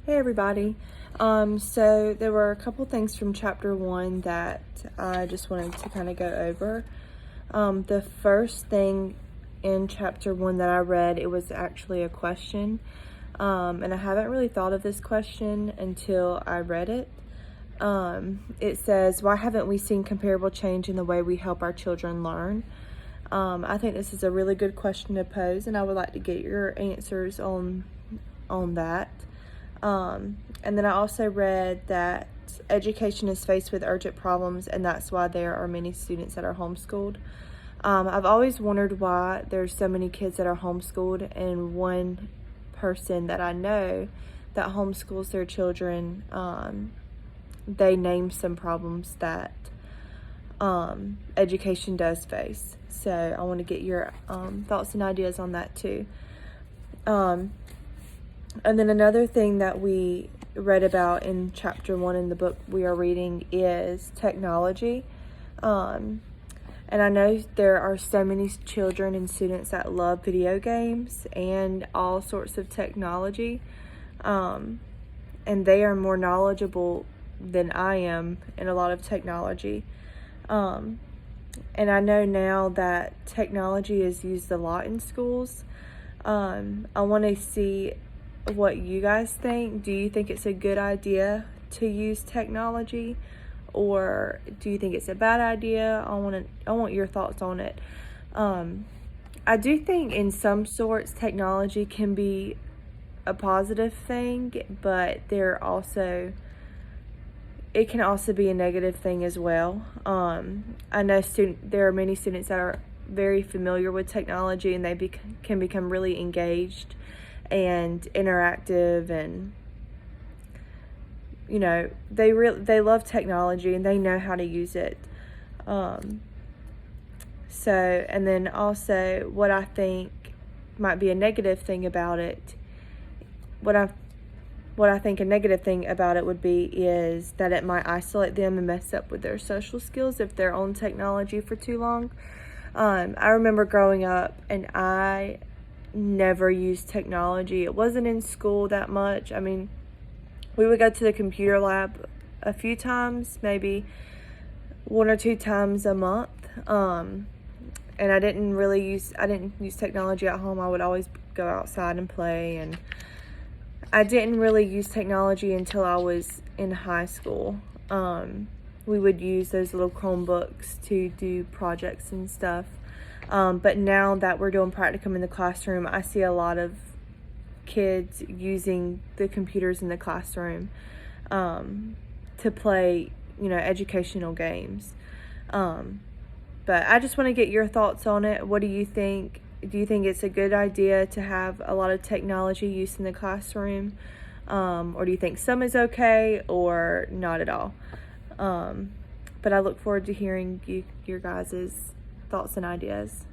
Hey everybody. So there were a couple things from chapter 1 that I just wanted to kind of go over. The first thing in chapter 1 that I read, it was actually a question. And I haven't really thought of this question until I read it. It says, why haven't we seen comparable change in the way we help our children learn? I think this is a really good question to pose, and I would like to get your answers on that. And then I also read that education is faced with urgent problems, and that's why there are many students that are homeschooled. I've always wondered why there's so many kids that are homeschooled, and one person that I know that homeschools their children, they name some problems that education does face. So I want to get your thoughts and ideas on that too. And then another thing that we read about in chapter 1 in the book we are reading is technology. And I know there are so many children and students that love video games and all sorts of technology. And they are more knowledgeable than I am in a lot of technology. And I know now that technology is used a lot in schools. I want to see what you guys think. Do you think it's a good idea to use technology, or do you think it's a bad idea? I want your thoughts on it. I do think in some sorts technology can be a positive thing, but it can also be a negative thing as well. I know there are many students that are very familiar with technology, and they can become really engaged and interactive, and they love technology and they know how to use it. And then also what I think might be a negative thing about it, what I think a negative thing about it would be is that it might isolate them and mess up with their social skills if they're on technology for too long. I remember growing up and I never used technology. It wasn't in school that much. I mean, we would go to the computer lab a few times, maybe 1 or 2 times a month. And I didn't use technology at home. I would always go outside and play, and I didn't really use technology until I was in high school. We would use those little Chromebooks to do projects and stuff. But now that we're doing practicum in the classroom, I see a lot of kids using the computers in the classroom to play, educational games. But I just want to get your thoughts on it. What do you think? Do you think it's a good idea to have a lot of technology used in the classroom? Or do you think some is okay or not at all? But I look forward to hearing your guys' thoughts and ideas.